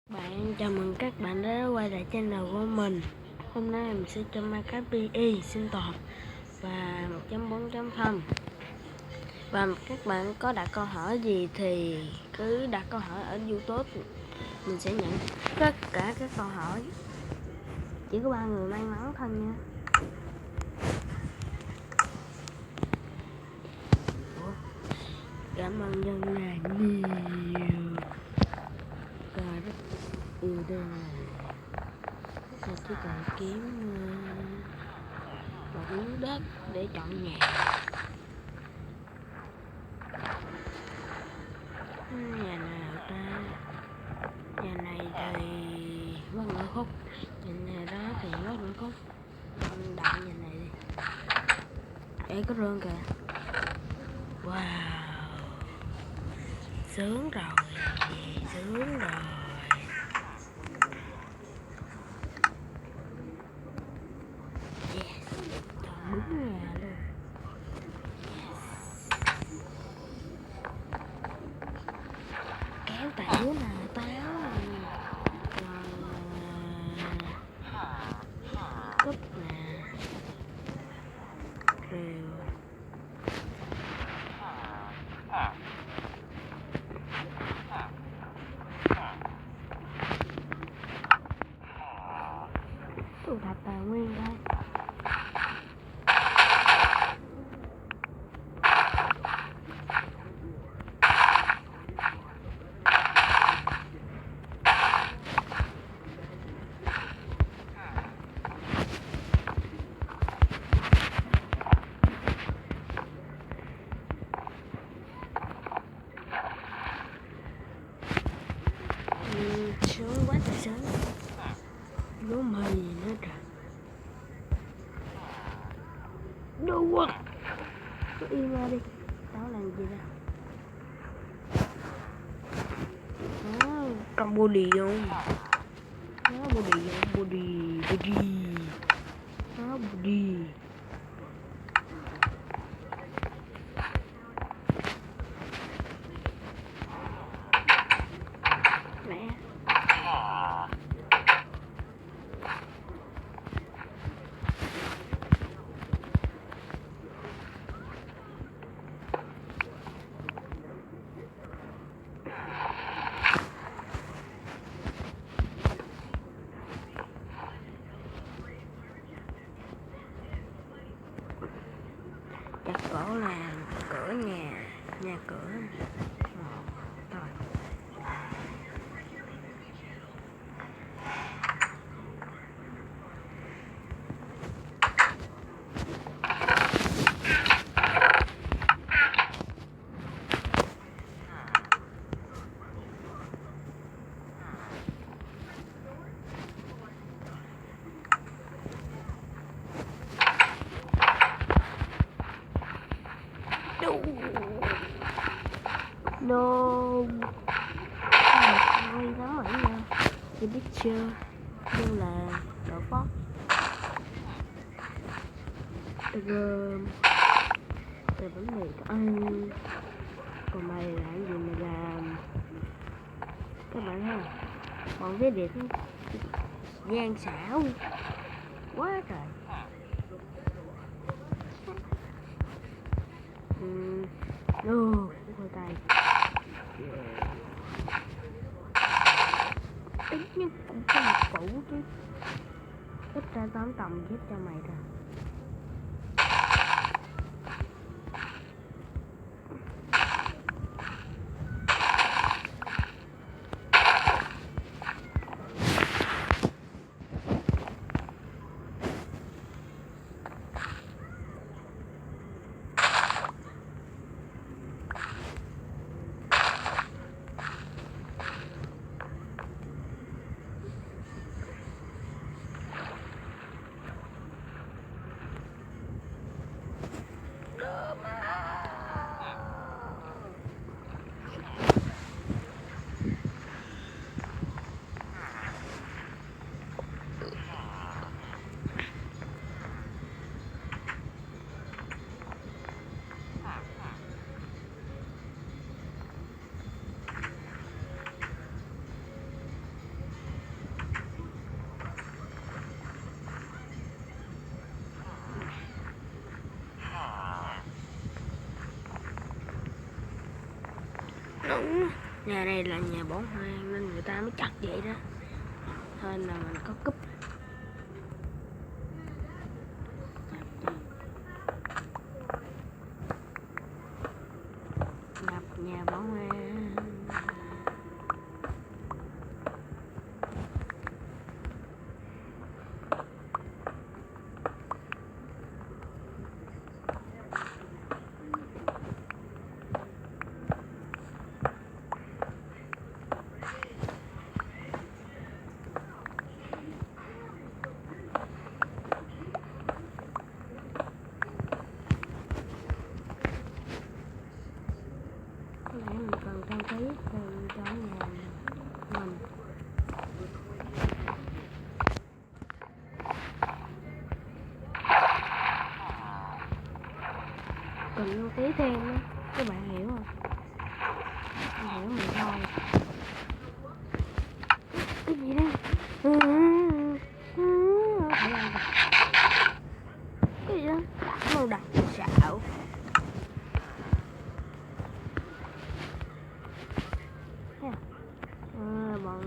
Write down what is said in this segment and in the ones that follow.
Chào mừng các bạn đã quay lại channel của mình. Hôm nay mình sẽ cho Minecraft PE sinh tồn và 1.4.0. Và các bạn có đặt câu hỏi gì thì cứ đặt câu hỏi ở YouTube. Mình sẽ nhận tất cả các câu hỏi. Chỉ có 3 người may mắn thôi nha. Cảm ơn dân là nhiều. Và rất yêu đơn này. Mình chỉ cần kiếm một miếng đất để chọn nhà. Nhà nào ta? Nhà này thì Quất Ngựa Khúc, nhà đó thì Quất Ngựa Khúc. Đại nhà này đi. Ê, có rương kìa. Wow, sướng rồi, sướng rồi. Yes, chọn đúng nhà luôn. Kéo tẻo nè, táo cúp nè, rìu. Thu thập tài nguyên đây. Sướng quá trời sướng. Lúa mì nữa trời. Đâu quá. Cứ im ra đi. Tao làm gì đâu. Đó, cầm body không? Đó, body không? Body. Đó, body. Mẹ. Chặt gỗ là cửa nhà cửa. Rồi. No. Hay lắm rồi nha. Chị biết chưa? Nhưng là đỡ phót. Gồm từ vấn đề của anh. Còn mày làm gì mà làm? Các bạn thấy không? Bọn cái đẹp gian xảo quá trời. Khoai tây. Ít nhất cũng có một củ chứ. Ít ra 8 tầm giúp cho mày rồi. Nhà này là nhà bỏ hoang nên người ta mới chặt vậy đó, nên là mình có cúp. Đập nhà bỏ hoang. Có lẽ mình cần trang trí thêm cho nhà mình. Cần trang trí thêm á, các bạn hiểu không? Bạn hiểu mình thôi. Cái gì đây? Cái gì đó? Màu đặc xạo. Bọn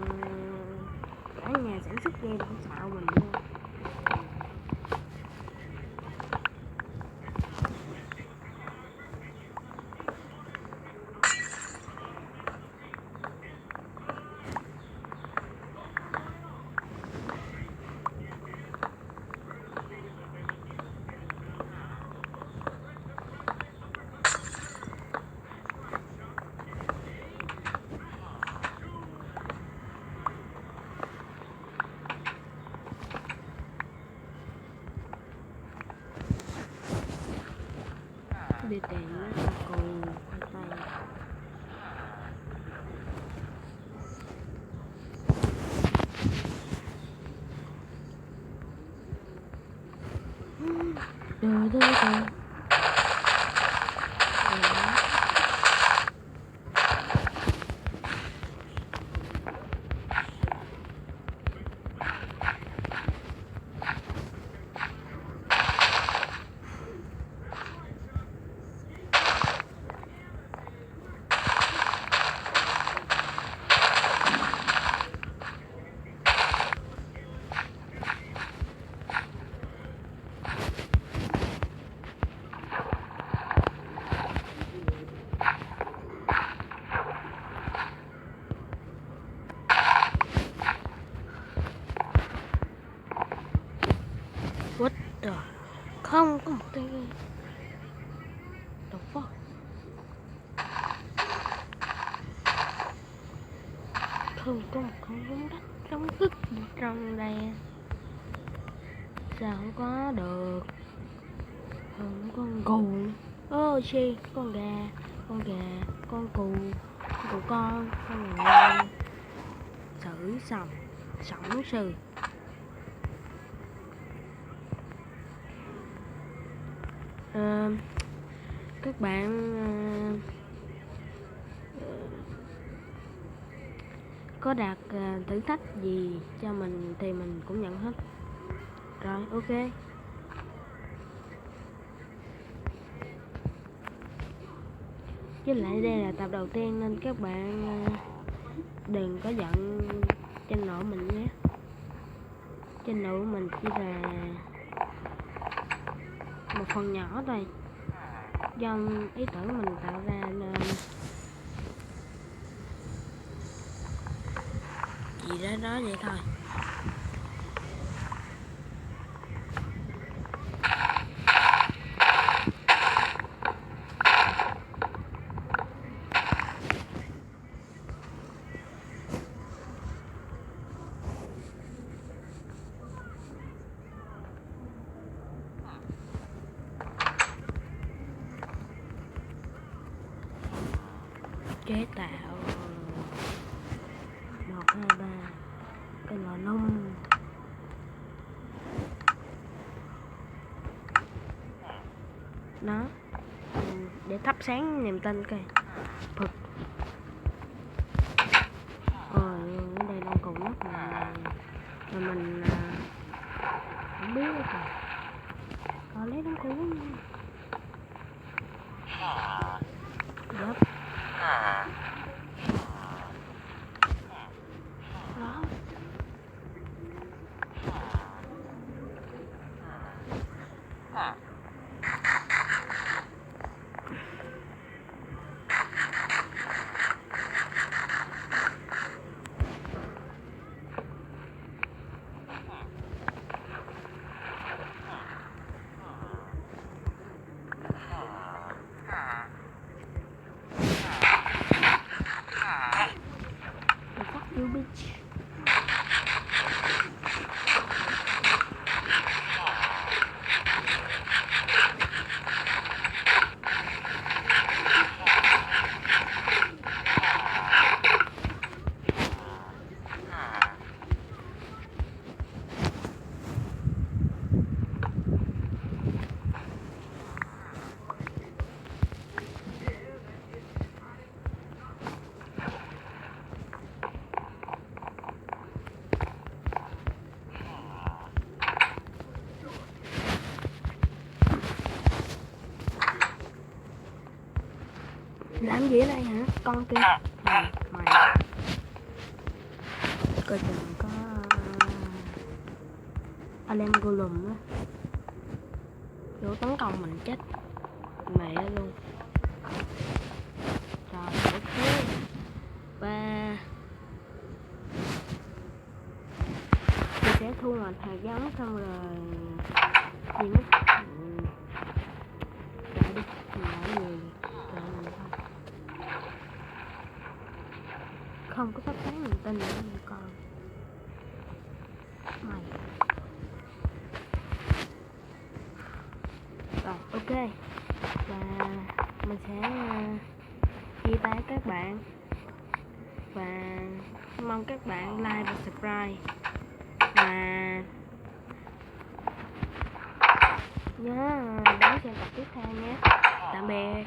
cả nhà sản xuất game cũng xạo mình luôn. Đi tìm nó cù khoai tây. Trời ơi trời. What the? Không có một cái the fuck. Không có một con giống đất giống cứt gì trong đây. Sao không có được? Không có con cù. Ô chi, con gà, con cù, con gà. Sử sổng sư. Các bạn có đặt thử thách gì cho mình thì mình cũng nhận hết. Rồi, ok. Với lại đây là tập đầu tiên nên các bạn đừng có giận channel mình nhé. Channel của mình chỉ là một phần nhỏ thôi, do ý tưởng mình tạo ra nên gì đó vậy thôi. Chế tạo 1, 2, 3 cái lò nung. Đó, để thắp sáng niềm tin coi. Phật. Ở đây đang còn rất là mình không biết rồi. Có lấy đống cũ nha. Yep. con gì ở đây hả? Con kia. Mày. Coi chừng có Alem Golem á. Vô tấn công mình chết mẹ luôn. Rồi ok. Và mình sẽ thu hoạch hạt giống xong rồi gì mất. Chạy đi, mình làm gì chạy mình thôi. Không có phát tán niềm tin nữa con mày. Rồi ok. Và mình sẽ chia tay các bạn và mong các bạn like và subscribe và nhớ đón xem tập tiếp theo nhé. Tạm biệt.